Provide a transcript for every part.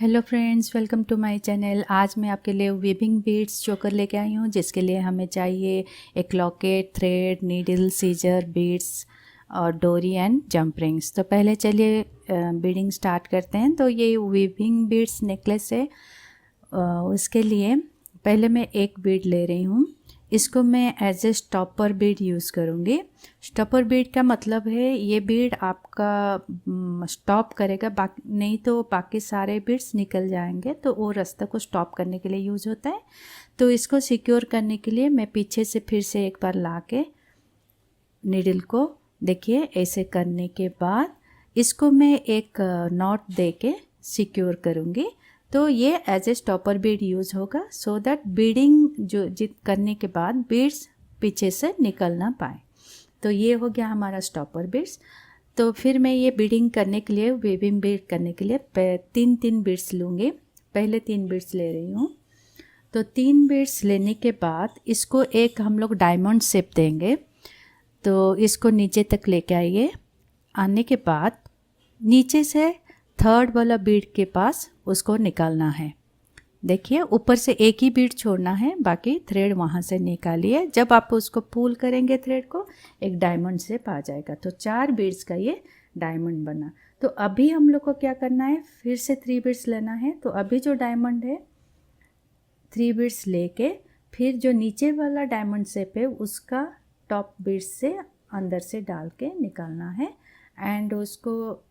Hello friends, welcome to my channel. आज मैं आपके लिए वीविंग बीड्स चोकर लेके आई हूँ, जिसके लिए हमें चाहिए एक locket, thread, needle, scissor, beads और डोरी एंड जंप रिंग्स। तो पहले चलिए बीडिंग स्टार्ट करते हैं। तो ये वीविंग बीड्स नेकलेस है। उसके लिए पहले मैं एक बीड ले रही हूँ। इसको मैं as a stopper bead use करूँगी। स्टॉपर बीड का मतलब है ये बीड आपका स्टॉप करेगा, बाकी नहीं तो बाकी सारे बीड्स निकल जाएंगे, तो वो रास्ते को स्टॉप करने के लिए यूज़ होता है। तो इसको सिक्योर करने के लिए मैं पीछे से फिर से एक बार ला के नीडल को देखिए ऐसे करने के बाद इसको मैं एक नॉट दे के सिक्योर करूँगी। तो ये as a stopper bead use होगा, सो दैट बीडिंग जो जित करने के बाद बीड्स पीछे से निकल ना पाए। तो ये हो गया हमारा स्टॉपर बीड्स। तो फिर मैं ये बीडिंग करने के लिए, वीविंग बीड करने के लिए तीन बीड्स लूँगी। पहले 3 बीड्स ले रही हूँ। तो 3 बीड्स लेने के बाद इसको एक हम लोग डायमंड शेप देंगे। तो इसको नीचे तक लेके आइए। आने के बाद नीचे से थर्ड वाला बीड के पास उसको निकालना है। देखिए ऊपर से एक ही बीड छोड़ना है, बाकी थ्रेड वहाँ से निकालिए। जब आप उसको पुल करेंगे थ्रेड को, एक डायमंड शेप आ जाएगा। तो 4 बीड्स का ये डायमंड बना। तो अभी हम लोग को क्या करना है, फिर से 3 बीड्स लेना है। तो अभी जो डायमंड है 3 बीड्स लेके फिर जो नीचे वाला डायमंड शेप है उसका टॉप बीड्स से अंदर से डाल के निकालना है। एंड उसको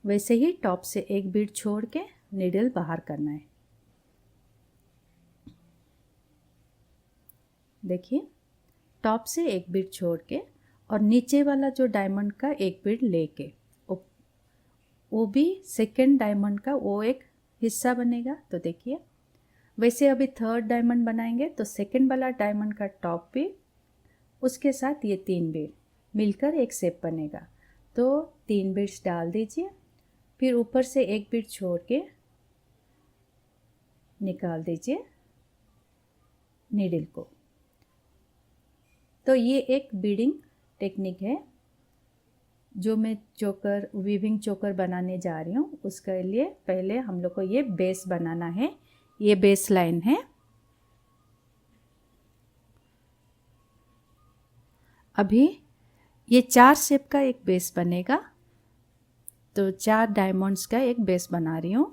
वैसे ही टॉप से एक बीड छोड़ के नीडल बाहर करना है। देखिए टॉप से एक बीड छोड़ के और नीचे वाला जो डायमंड का एक बीड लेके वो भी सेकंड डायमंड का वो एक हिस्सा बनेगा। तो देखिए वैसे अभी थर्ड डायमंड बनाएंगे तो सेकंड वाला डायमंड का टॉप बीड उसके साथ ये 3 बीड मिलकर एक शेप बनेगा। तो 3 बीड्स डाल दीजिए, फिर ऊपर से एक बीड छोड़ के निकाल दीजिए नीडल को। तो ये एक बीडिंग टेक्निक है जो मैं चोकर, वीविंग चोकर बनाने जा रही हूँ। उसके लिए पहले हम लोग को ये बेस बनाना है। ये बेस लाइन है। अभी ये 4 शेप का एक बेस बनेगा। तो 4 डायमंड्स का एक बेस बना रही हूँ।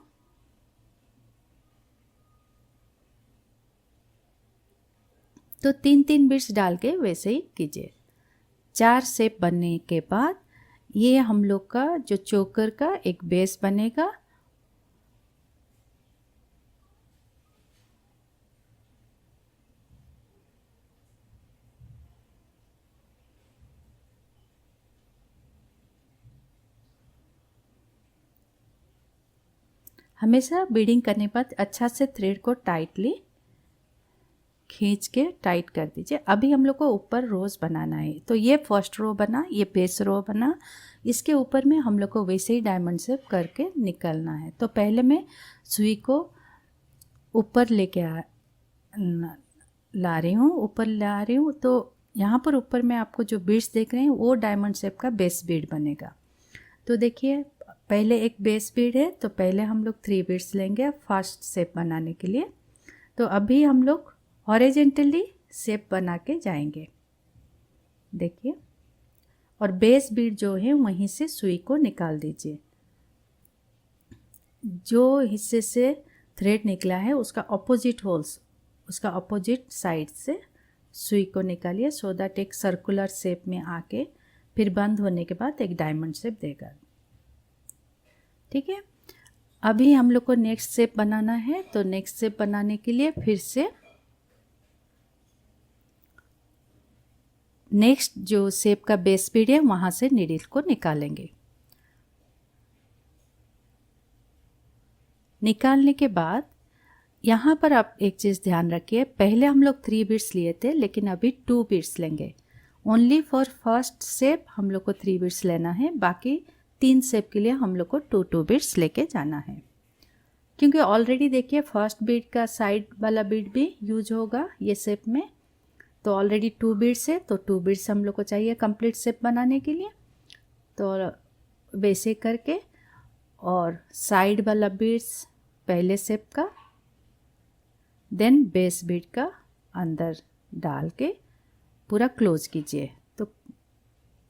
तो 3 बीड्स डाल के वैसे ही कीजिए। 4 शेप बनने के बाद ये हम लोग का जो चोकर का एक बेस बनेगा। हमेशा बीडिंग करने के बाद अच्छा से थ्रेड को टाइटली खींच के टाइट कर दीजिए। अभी हम लोग को ऊपर रोज़ बनाना है। तो ये फर्स्ट रो बना, ये बेस रो बना। इसके ऊपर में हम लोग को वैसे ही डायमंड शेप करके निकलना है। तो पहले मैं सुई को ऊपर लेके ला रही हूँ, ऊपर ला रही हूँ। तो यहाँ पर ऊपर में आपको जो बीड्स देख रहे हैं वो डायमंड शेप का बेस बीड बनेगा। तो देखिए पहले एक बेस बीड है, तो पहले हम लोग 3 बीड्स लेंगे फर्स्ट शेप बनाने के लिए। तो अभी हम लोग हॉरिजॉन्टली शेप बना के जाएंगे। देखिए, और बेस बीड जो है वहीं से सुई को निकाल दीजिए। जो हिस्से से थ्रेड निकला है उसका अपोजिट होल्स, उसका अपोजिट साइड से सुई को निकालिए, सो दैट एक सर्कुलर शेप में आके फिर बंद होने के बाद एक डायमंड शेप देगा। ठीक है। अभी हम लोग को नेक्स्ट शेप बनाना है। तो नेक्स्ट शेप बनाने के लिए फिर से नेक्स्ट जो शेप का बेस बीड है वहाँ से नीडल को निकालेंगे। निकालने के बाद यहाँ पर आप एक चीज़ ध्यान रखिए, पहले हम लोग 3 बीड्स लिए थे, लेकिन अभी 2 बीड्स लेंगे। ओनली फॉर फर्स्ट शेप हम लोग को 3 बीड्स लेना है, बाकी 3 शेप के लिए हम लोग को 2 बीड्स लेके जाना है। क्योंकि ऑलरेडी देखिए फर्स्ट बीड का साइड वाला बीड भी यूज होगा ये शेप में। तो ऑलरेडी 2 बीड्स है, तो 2 बीड्स हम लोग को चाहिए कंप्लीट शेप बनाने के लिए। तो वैसे करके और साइड वाला बीड्स पहले शेप का, देन बेस बीड का अंदर डाल के पूरा क्लोज कीजिए। तो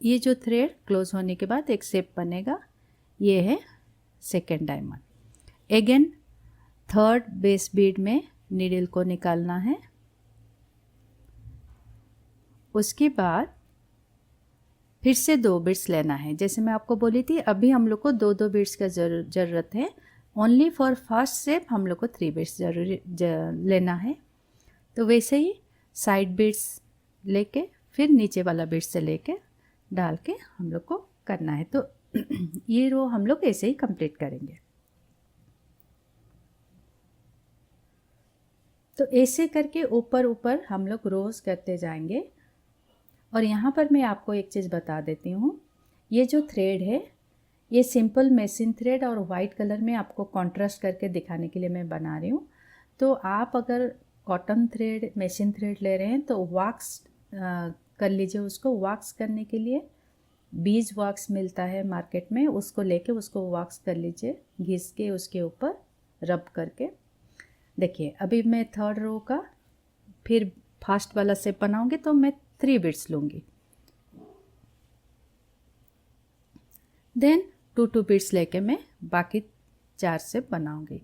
ये जो थ्रेड क्लोज होने के बाद एक शेप बनेगा, ये है second diamond. Again third base Beed में नीडल को निकालना है। उसके बाद फिर से 2 बीड्स लेना है। जैसे मैं आपको बोली थी, अभी हम लोग को 2 बीड्स का ज़रूरत है। ओनली फॉर फर्स्ट शेप हम लोग को 3 बीड्स लेना है। तो वैसे ही साइड बीड्स लेके फिर नीचे वाला बीड्स से लेके डाल के हम लोग को करना है। तो ये रो हम लोग ऐसे ही कंप्लीट करेंगे। तो ऐसे करके ऊपर ऊपर हम लोग रोज करते जाएंगे। और यहाँ पर मैं आपको एक चीज़ बता देती हूँ, ये जो थ्रेड है ये सिंपल मशीन थ्रेड और वाइट कलर में आपको कॉन्ट्रास्ट करके दिखाने के लिए मैं बना रही हूँ। तो आप अगर कॉटन थ्रेड मशीन थ्रेड ले रहे हैं तो वॉक्स कर लीजिए। उसको वॉक्स करने के लिए बीज वॉक्स मिलता है मार्केट में, उसको लेके उसको वॉक्स कर लीजिए, घिस के उसके ऊपर रब करके। देखिए अभी मैं थर्ड रो का फिर फर्स्ट वाला शेप बनाऊंगी तो मैं 3 बीड्स लूँगी, देन 2 बीड्स लेके मैं बाकी 4 शेप बनाऊंगी।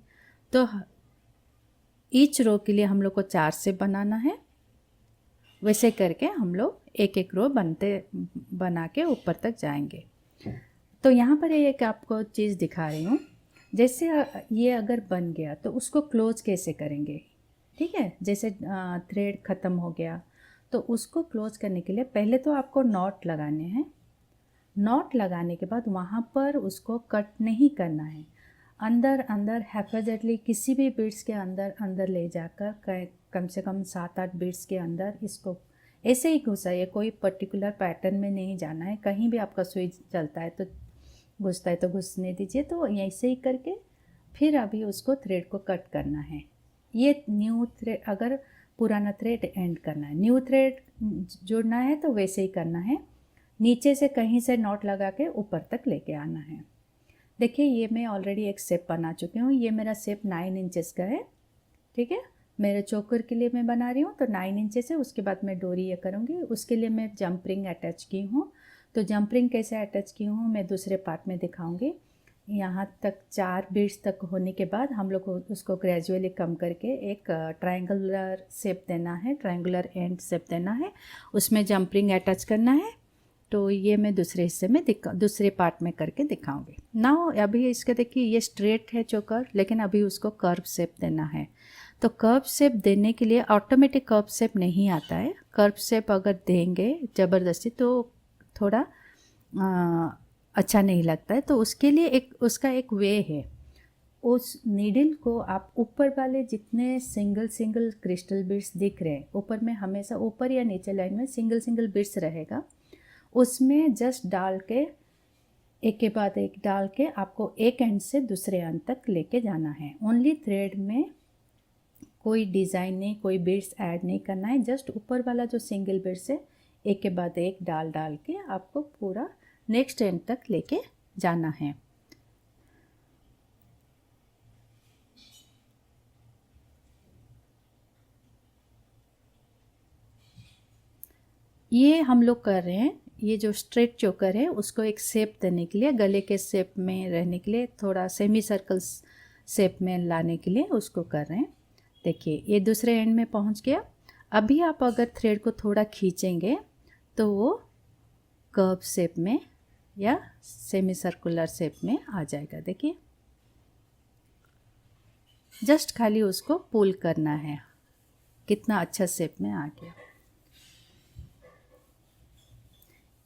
तो ईच रो के लिए हम लोग को 4 शेप बनाना है। वैसे करके हम लोग एक एक रो बना के ऊपर तक जाएंगे। तो यहाँ पर एक आपको चीज़ दिखा रही हूँ। जैसे ये अगर बन गया तो उसको क्लोज कैसे करेंगे, ठीक है। जैसे थ्रेड ख़त्म हो गया तो उसको क्लोज करने के लिए पहले तो आपको नॉट लगाने हैं। नॉट लगाने के बाद वहाँ पर उसको कट नहीं करना है, अंदर अंदर हैफेजेडली किसी भी बीड्स के अंदर अंदर ले जाकर कम से कम 7-8 बीड्स के अंदर इसको ऐसे ही घुसाइए। कोई पर्टिकुलर पैटर्न में नहीं जाना है। कहीं भी आपका सुई चलता है तो घुसता है तो घुसने दीजिए। तो ऐसे ही करके फिर अभी उसको थ्रेड को कट करना है। ये न्यू थ्रेड, अगर पुराना थ्रेड एंड करना है, न्यू थ्रेड जोड़ना है तो वैसे ही करना है। नीचे से कहीं से नॉट लगा के ऊपर तक लेके आना है। देखिए ये मैं ऑलरेडी एक शेप बना चुकी हूँ। ये मेरा शेप 9 इंचेस का है, ठीक है। मेरे चोकर के लिए मैं बना रही हूँ तो 9 इंचेस है। उसके बाद मैं डोरी ये करूँगी, उसके लिए मैं जंप रिंग अटैच की हूँ। तो जंप रिंग कैसे अटैच की हूँ मैं दूसरे पार्ट में दिखाऊँगी। यहाँ तक 4 बीड्स तक होने के बाद हम लोग को उसको ग्रेजुअली कम करके एक ट्रायंगुलर शेप देना है, ट्रायंगुलर एंड शेप देना है, उसमें जंप रिंग अटैच करना है। तो ये मैं दूसरे हिस्से में दूसरे पार्ट में करके दिखाऊंगी। नाउ अभी इसके देखिए ये स्ट्रेट है चोकर, लेकिन अभी उसको कर्व शेप देना है। तो कर्व शेप देने के लिए ऑटोमेटिक कर्व शेप नहीं आता है। कर्व शेप अगर देंगे ज़बरदस्ती तो थोड़ा अच्छा नहीं लगता है। तो उसके लिए उसका एक वे है। उस नीडल को आप ऊपर वाले जितने सिंगल क्रिस्टल बीड्स दिख रहे हैं, ऊपर में हमेशा ऊपर या नीचे लाइन में सिंगल बीड्स रहेगा, उसमें जस्ट डाल के एक के बाद एक डाल के आपको एक एंड से दूसरे एंड तक लेके जाना है। ओनली थ्रेड में कोई डिज़ाइन नहीं, कोई बीड्स ऐड नहीं करना है। जस्ट ऊपर वाला जो सिंगल बीड्स है एक के बाद एक डाल के आपको पूरा नेक्स्ट एंड तक लेके जाना है। ये हम लोग कर रहे हैं। ये जो स्ट्रेट चोकर है उसको एक शेप देने के लिए, गले के शेप में रहने के लिए, थोड़ा सेमी सर्कल शेप में लाने के लिए उसको कर रहे हैं। देखिए ये दूसरे एंड में पहुंच गया। अभी आप अगर थ्रेड को थोड़ा खींचेंगे तो वो कर्व शेप में या सेमी सर्कुलर शेप में आ जाएगा। देखिए जस्ट खाली उसको पुल करना है, कितना अच्छा शेप में आ गया।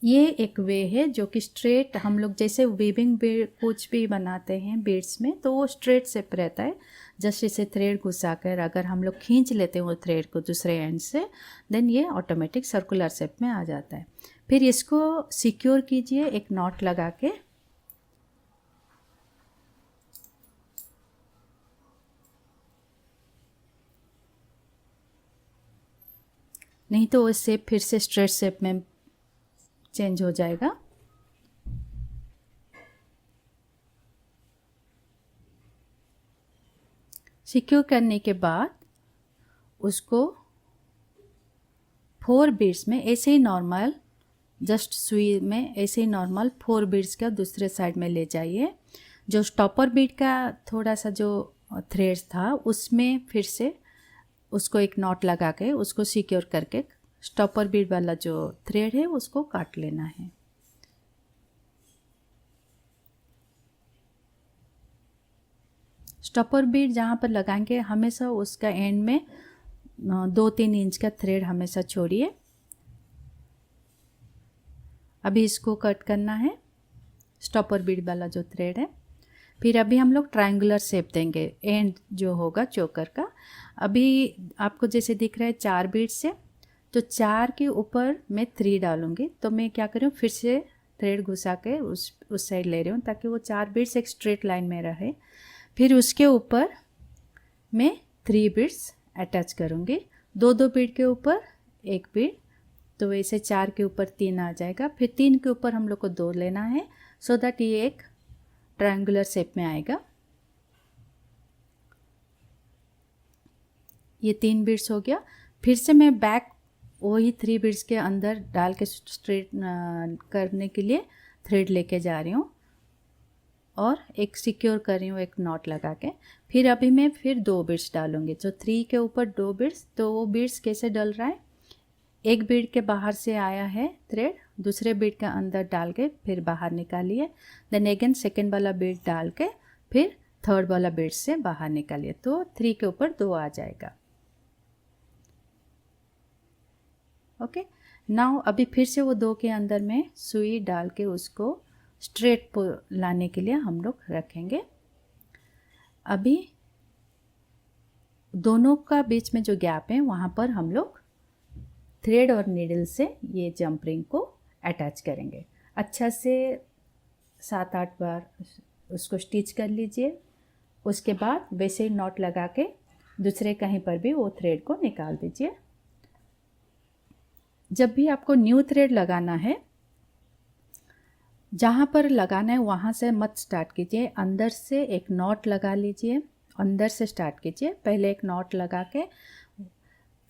ये एक वे है जो कि स्ट्रेट, हम लोग जैसे वीविंग कुछ भी बनाते हैं बीड्स में तो वो स्ट्रेट शेप रहता है। जस्ट इसे थ्रेड घुसा कर अगर हम लोग खींच लेते हैं वो थ्रेड को दूसरे एंड से, देन ये ऑटोमेटिक सर्कुलर शेप में आ जाता है। फिर इसको सिक्योर कीजिए एक नॉट लगा के। नहीं तो वो शेप फिर से स्ट्रेट शेप में चेंज हो जाएगा। सिक्योर करने के बाद उसको 4 बीड्स में ऐसे ही नॉर्मल, जस्ट सुई में ऐसे ही नॉर्मल 4 बीड्स का दूसरे साइड में ले जाइए। जो स्टॉपर बीड का थोड़ा सा जो थ्रेड्स था उसमें फिर से उसको एक नॉट लगा के उसको सिक्योर करके स्टॉपर बीड वाला जो थ्रेड है उसको काट लेना है। स्टॉपर बीड जहाँ पर लगाएंगे हमेशा उसका एंड में 2-3 इंच का थ्रेड हमेशा छोड़िए। अभी इसको कट करना है, स्टॉपर बीड वाला जो थ्रेड है। फिर अभी हम लोग ट्रायंगुलर शेप देंगे एंड जो होगा चोकर का। अभी आपको जैसे दिख रहा है 4 बीड्स से, तो 4 के ऊपर मैं 3 डालूँगी। तो मैं क्या कर रही हूँ, फिर से थ्रेड घुसा के उस साइड ले रही हूँ ताकि वो 4 बीड्स एक स्ट्रेट लाइन में रहे। फिर उसके ऊपर मैं 3 बीड्स अटैच करूँगी, 2-2 बीड के ऊपर 1 बीड, तो वैसे 4 के ऊपर 3 आ जाएगा। फिर 3 के ऊपर हम लोग को 2 लेना है सो दैट ये एक ट्रायंगुलर शेप में आएगा। ये 3 बीड्स हो गया। फिर से मैं बैक वही 3 बीड्स के अंदर डाल के स्ट्रेट करने के लिए थ्रेड लेके जा रही हूँ और एक सिक्योर कर रही हूँ एक नॉट लगा के। फिर अभी मैं फिर 2 बीड्स डालूँगी, तो 3 के ऊपर 2 बीड्स। तो वो बीड्स कैसे डल रहा है, एक बीड के बाहर से आया है थ्रेड, दूसरे बीड के अंदर डाल के फिर बाहर निकालिए, देन अगेन सेकेंड वाला बीड डाल के फिर थर्ड वाला बीड से बाहर निकालिए, तो 3 के ऊपर 2 आ जाएगा। ओके, नाउ अभी फिर से वो 2 के अंदर में सुई डाल के उसको स्ट्रेट लाने के लिए हम लोग रखेंगे। अभी दोनों का बीच में जो गैप है वहाँ पर हम लोग थ्रेड और नीडल से ये जंप रिंग को अटैच करेंगे। अच्छा से 7-8 बार उसको स्टिच कर लीजिए। उसके बाद वैसे ही नॉट लगा के दूसरे कहीं पर भी वो थ्रेड को निकाल दीजिए। जब भी आपको न्यू थ्रेड लगाना है, जहाँ पर लगाना है वहाँ से मत स्टार्ट कीजिए, अंदर से एक नॉट लगा लीजिए, अंदर से स्टार्ट कीजिए। पहले एक नॉट लगा के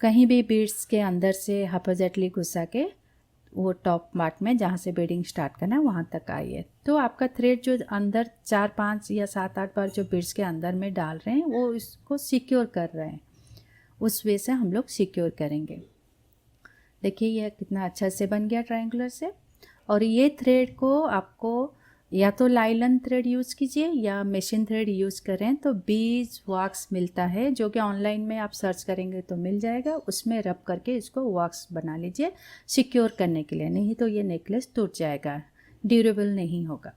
कहीं भी बीड्स के अंदर से अपोजिटली घुसा के वो टॉप पार्ट में जहाँ से बीडिंग स्टार्ट करना है वहाँ तक आइए। तो आपका थ्रेड जो अंदर 4-5 या 7-8 बार जो बीड्स के अंदर में डाल रहे हैं वो इसको सिक्योर कर रहे हैं, उस वे से हम लोग सिक्योर करेंगे। देखिए ये कितना अच्छा से बन गया ट्रायंगुलर से। और ये थ्रेड को आपको या तो लाइलन थ्रेड यूज़ कीजिए या मशीन थ्रेड यूज़ करें तो बीज वॉक्स मिलता है, जो कि ऑनलाइन में आप सर्च करेंगे तो मिल जाएगा। उसमें रब करके इसको वॉक्स बना लीजिए सिक्योर करने के लिए, नहीं तो ये नेकलेस टूट जाएगा, ड्यूरेबल नहीं होगा।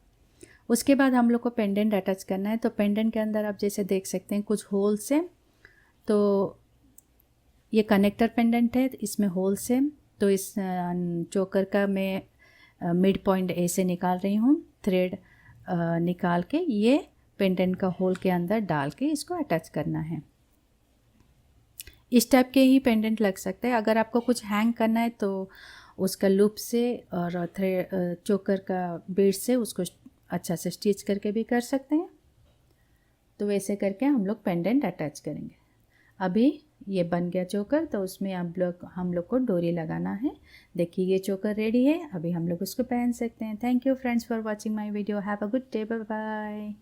उसके बाद हम लोग को पेंडेंट अटैच करना है। तो पेंडेंट के अंदर आप जैसे देख सकते हैं कुछ होल्स हैं, तो ये कनेक्टर पेंडेंट है, इसमें होल्स हैं। तो इस चोकर का मैं मिड पॉइंट ऐसे निकाल रही हूँ, थ्रेड निकाल के ये पेंडेंट का होल के अंदर डाल के इसको अटैच करना है। इस टाइप के ही पेंडेंट लग सकते हैं। अगर आपको कुछ हैंग करना है तो उसका लूप से और थ्रेड चोकर का बीड से उसको अच्छा से स्टिच करके भी कर सकते हैं। तो वैसे करके हम लोग पेंडेंट अटैच करेंगे। अभी ये बन गया चोकर, तो उसमें हम लोग को डोरी लगाना है। देखिए ये चोकर रेडी है, अभी हम लोग उसको पहन सकते हैं। Thank you friends for watching my video. Have a good day, bye bye.